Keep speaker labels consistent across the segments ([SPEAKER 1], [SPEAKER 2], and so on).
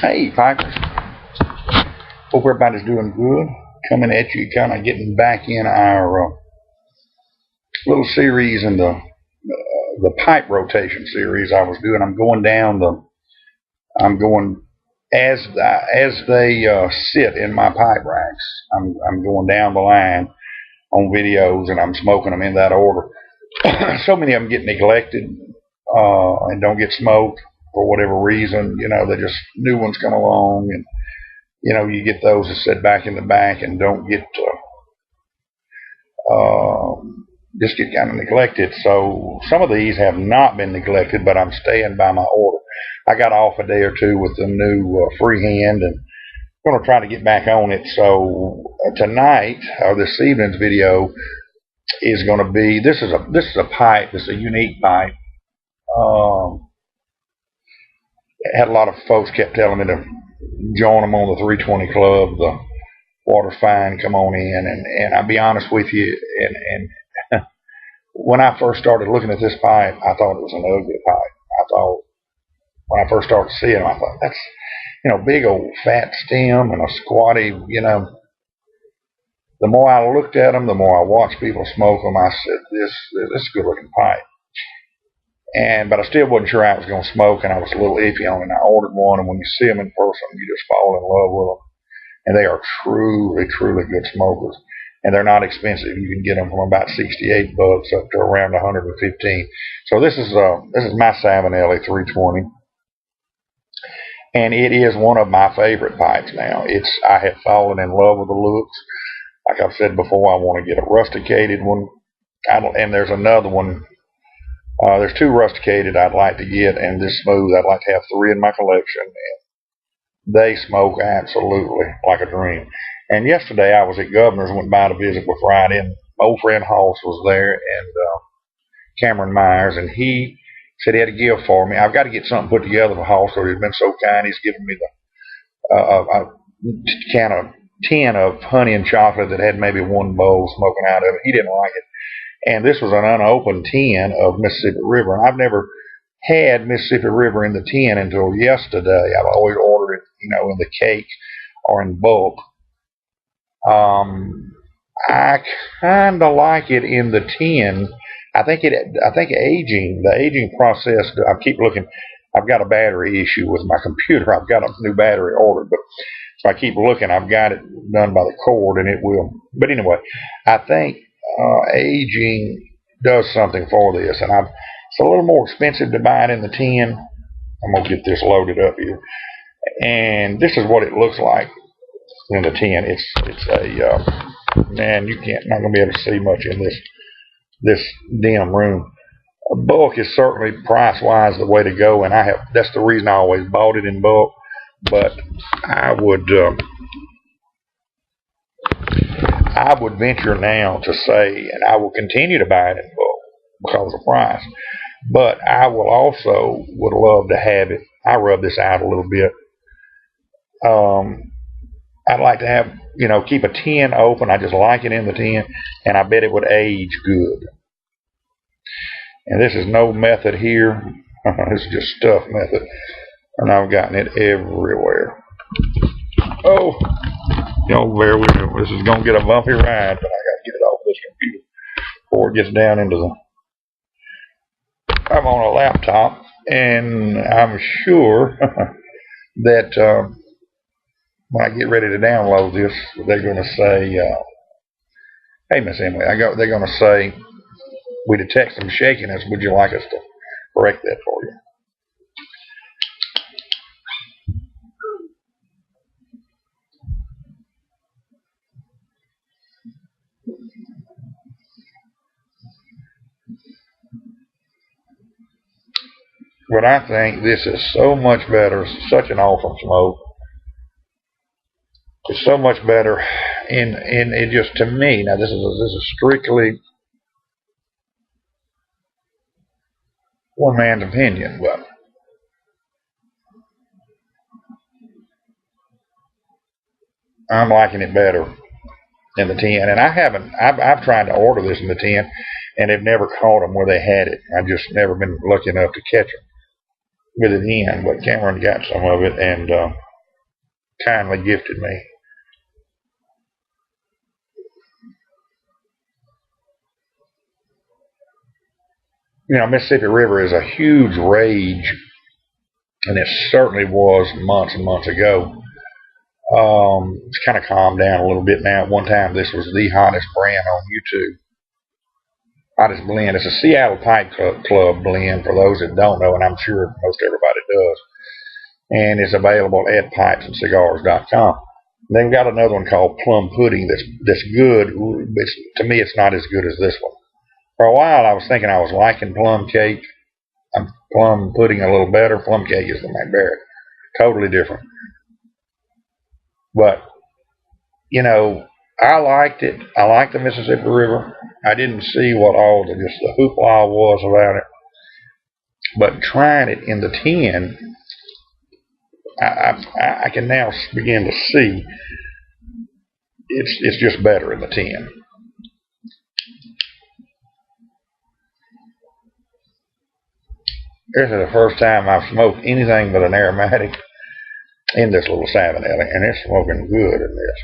[SPEAKER 1] Hey, Pipers. Hope everybody's doing good. Coming at you, kind of getting back in our little series in the pipe rotation series I was doing. I'm going down the. I'm going as they sit in my pipe racks. I'm going down the line on videos, and I'm smoking them in that order. So many of them get neglected and don't get smoked for whatever reason. They just new ones come along, and you get those that sit back in the back and don't get just get kind of neglected. So some of these have not been neglected, but I'm staying by my order. I got off a day or two with the new freehand, and I'm going to try to get back on it. So tonight or this evening's video is going to be this is a pipe. It's a unique pipe. Had a lot of folks kept telling me to join them on the 320 club. The water's fine, come on in. And I'll be honest with you, and when I first started looking at this pipe, I thought it was an ugly pipe. I thought when I first started seeing them, I thought that's big old fat stem and a squatty. The more I looked at them, the more I watched people smoke them. I said, this is a good looking pipe. But I still wasn't sure I was going to smoke, and I was a little iffy on it. And I ordered one, and when you see them in person, you just fall in love with them. And they are truly, truly good smokers. And they're not expensive. You can get them from about $68 up to around $115. So this is my Savinelli 320, and it is one of my favorite pipes now. I have fallen in love with the looks. Like I've said before, I want to get a rusticated one. And there's another one. There's two rusticated I'd like to get, and this smooth I'd like to have 3 in my collection. And they smoke absolutely like a dream. And yesterday I was at Governor's, went by to visit with Friday, and my old friend Hoss was there, and Cameron Myers, and he said he had a gift for me. I've got to get something put together for Hoss, so he's been so kind. He's given me a tin of honey and chocolate that had maybe one bowl smoking out of it. He didn't like it. And this was an unopened tin of Mississippi River. And I've never had Mississippi River in the tin until yesterday. I've always ordered it, in the cake or in bulk. I kind of like it in the tin. I think the aging process, I keep looking. I've got a battery issue with my computer. I've got a new battery ordered, but if I keep looking, I've got it done by the cord, and it will. But anyway, I think aging does something for this, and it's a little more expensive to buy it in the tin. I'm gonna get this loaded up here, and this is what it looks like in the tin. It's a man, not gonna be able to see much in this dim room. Bulk is certainly price wise the way to go, and that's the reason I always bought it in bulk. But I would venture now to say, and I will continue to buy it in bulk because of price, but I would love to have it. I rub this out a little bit. I'd like to have, keep a tin open. I just like it in the tin, and I bet it would age good. And this is no method here. This is just stuff method. And I've gotten it everywhere. Oh, bear with me. This is going to get a bumpy ride, but I got to get it off this computer before it gets down into I'm on a laptop, and I'm sure that when I get ready to download this, they're going to say, hey, Miss Emily, they're going to say, we detect some shakiness. Would you like us to correct that for you? But I think this is so much better. Such an awesome smoke. It's so much better in it just to me. Now this is strictly one man's opinion, but I'm liking it better in the tin. And I've tried to order this in the tin, and they've never caught them where they had it. I've just never been lucky enough to catch them with it in. But Cameron got some of it, and kindly gifted me. You know, Mississippi River is a huge rage, and it certainly was months and months ago. It's kind of calmed down a little bit now. At one time, this was the hottest brand on YouTube. Hottest blend. It's a Seattle Pipe Club blend for those that don't know, and I'm sure most everybody does. And it's available at pipesandcigars.com. They've got another one called Plum Pudding that's good. To me, it's not as good as this one. For a while, I was thinking I was liking plum cake. Plum pudding a little better. Plum cake is the McBarrett. Totally different. But, you know, I liked it. I liked the Mississippi River. I didn't see what all the hoopla was about it. But trying it in the tin, I can now begin to see it's just better in the tin. This is the first time I've smoked anything but an aromatic in this little Savinelli, and it's smoking good in this.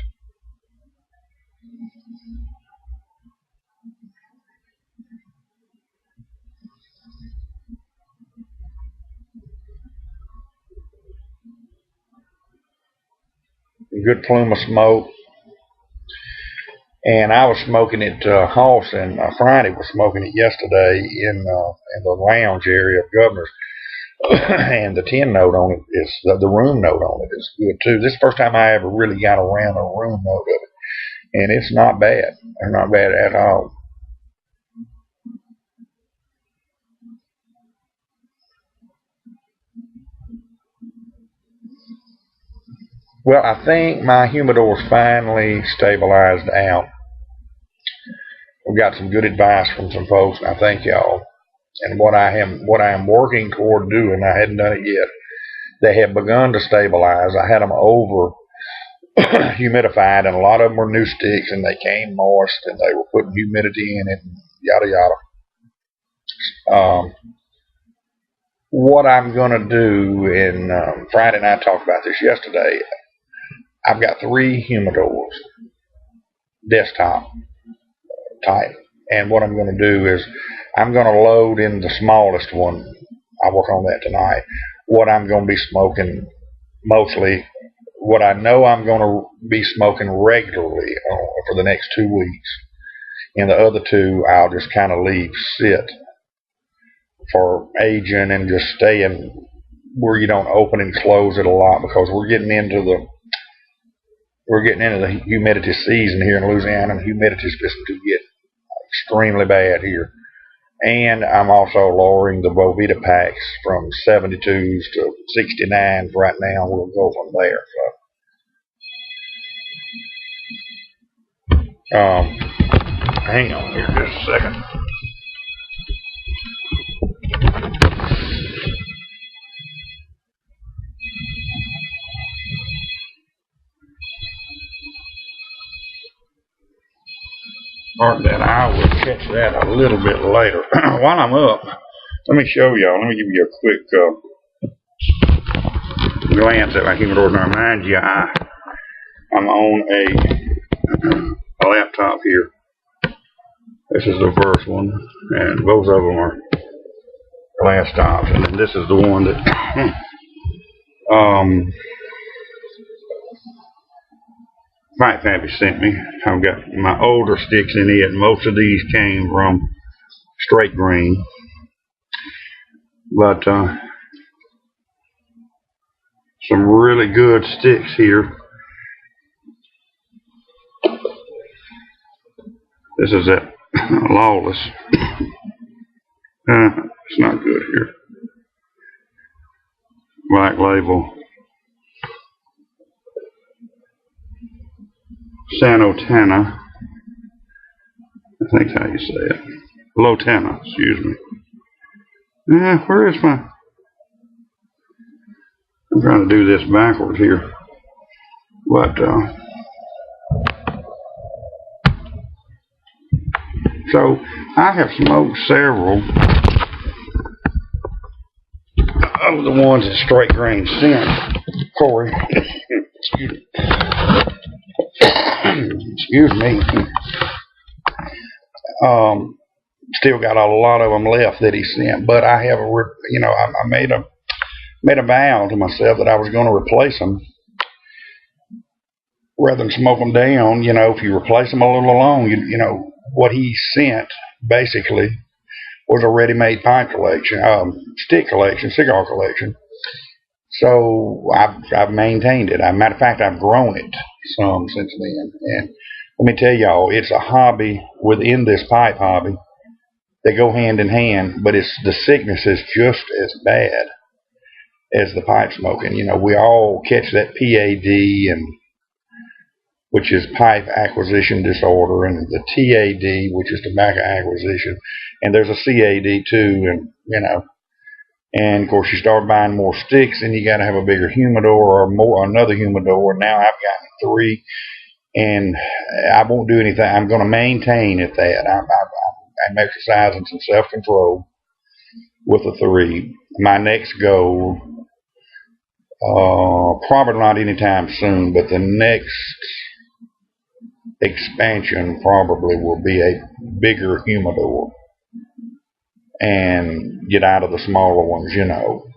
[SPEAKER 1] Good plume of smoke. And I was smoking it, Hoss and Friday was smoking it yesterday in the lounge area of Governor's. And the tin note on it is, the room note on it is good too. This is the first time I ever really got around a room note of it. And it's not bad. It's not bad at all. Well, I think my humidor's finally stabilized out. We've got some good advice from some folks, and I thank y'all. And what I am working toward doing, I hadn't done it yet. They have begun to stabilize. I had them over humidified, and a lot of them were new sticks, and they came moist, and they were putting humidity in it, and yada yada. What I'm going to do, and Friday and I talked about this yesterday, I've got 3 humidors, desktop type, and what I'm going to do is I'm going to load in the smallest one. I'll work on that tonight. What I'm going to be smoking mostly, what I know I'm going to be smoking regularly for the next 2 weeks, and the other 2 I'll just kind of leave sit for aging and just staying where you don't open and close it a lot, because we're getting into the humidity season here in Louisiana, and humidity is supposed to get extremely bad here. And I'm also lowering the Boveda packs from 72s to 69s right now. We'll go from there. So, hang on here just a second. Or that I will catch that a little bit later. While I'm up, let me show y'all. Let me give you a quick glance at my humidor. Now, mind you, I'm on a laptop here. This is the first one, and both of them are glass tops. And then this is the one that Pipe Happy sent me. I've got my older sticks in it. Most of these came from Straight Green. But some really good sticks here. This is that Lawless. It's not good here. Black Label. Sanotana, I think how you say it. Lotana, excuse me. Where is my... I'm trying to do this backwards here. But, so, I have smoked several of the ones that Straight Grain sent, Corey. Excuse me. Excuse me. Still got a lot of them left that he sent, but I have I made a vow to myself that I was going to replace them rather than smoke them down. If you replace them a little along, what he sent basically was a ready-made pipe collection, stick collection, cigar collection. So I've maintained it. Matter of fact, I've grown it some since then. And let me tell y'all, it's a hobby within this pipe hobby. They go hand in hand, but the sickness is just as bad as the pipe smoking. We all catch that PAD, and which is pipe acquisition disorder, and the TAD, which is tobacco acquisition, and there's a CAD too, and of course you start buying more sticks, and you got to have a bigger humidor or another humidor. Now I've gotten 3, and I won't do anything. I'm going to maintain at that. I'm exercising some self-control with the 3. My next goal, probably not anytime soon, but the next expansion probably will be a bigger humidor and get out of the smaller ones,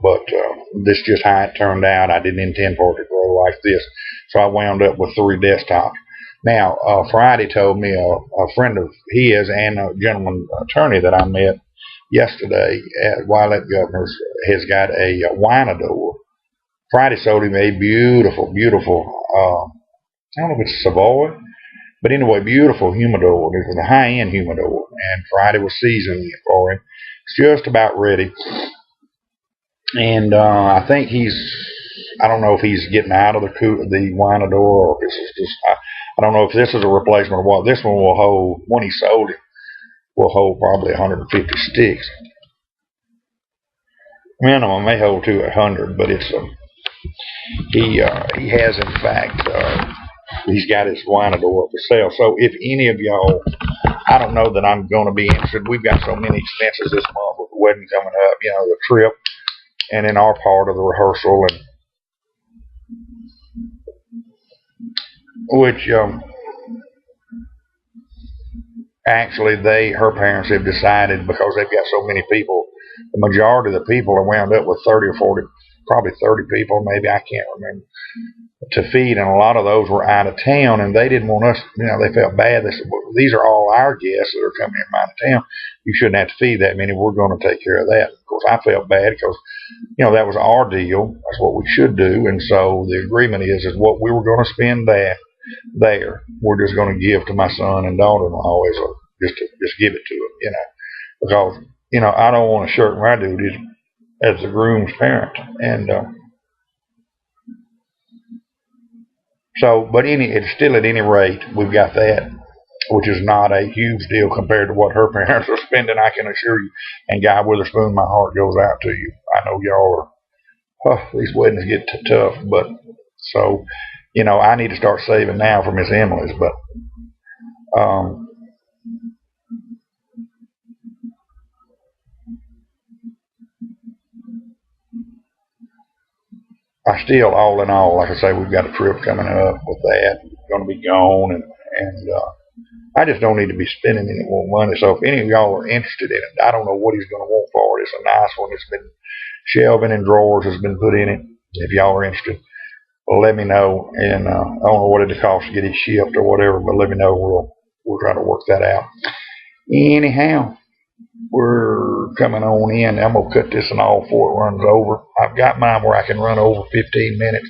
[SPEAKER 1] But this just how it turned out. I didn't intend for it to grow like this, so I wound up with 3 desktops. Now, Friday told me a friend of his and a gentleman attorney that I met yesterday at Wildlife Governors has got a Winador. Friday sold him a beautiful, I don't know if it's Savoy, but anyway, beautiful humidor. It was a high-end humidor, and Friday was seasoning it for him. It's just about ready, and I think I don't know if he's getting out of the Winador, or if this is just, I don't know if this is a replacement or what. This one will hold, when he sold it, will hold probably 150 sticks. Minimum may hold to 100, but it's he has in fact he's got his Winador up for sale. So if any of y'all, I don't know that I'm going to be interested. We've got so many expenses this month with the wedding coming up, the trip, and in our part of the rehearsal, and which actually her parents have decided, because they've got so many people, the majority of the people are wound up with 30 or 40, probably 30 people, maybe, I can't remember, to feed, and a lot of those were out of town, and they didn't want us, they felt bad. They said, well, these are all our guests that are coming in from out of town. You shouldn't have to feed that many. We're going to take care of that. Of course, I felt bad because, that was our deal. That's what we should do, and so the agreement is what we were going to spend there, we're just going to give to my son and daughter-in-law just give it to them, because, I don't want to shirk my duties as the groom's parent, and but it's still, at any rate, we've got that, which is not a huge deal compared to what her parents are spending, I can assure you. And Guy Witherspoon, my heart goes out to you. I know y'all are, these weddings get tough, but so, I need to start saving now for Miss Emily's, but I still, all in all, like I say, we've got a trip coming up with that. Going to be gone, and I just don't need to be spending any more money. So if any of y'all are interested in it, I don't know what he's going to want for it. It's a nice one. It's been shelving and drawers has been put in it. If y'all are interested, well, let me know. And I don't know what it costs to get it shipped or whatever, but let me know. We'll try to work that out. Anyhow, we're coming on in. I'm going to cut this and all before it runs over. I've got mine where I can run over 15 minutes,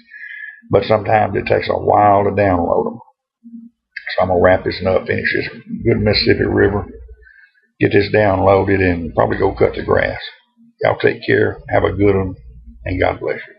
[SPEAKER 1] but sometimes it takes a while to download them. So I'm going to wrap this up, finish this good Mississippi River, get this downloaded, and probably go cut the grass. Y'all take care, have a good one, and God bless you.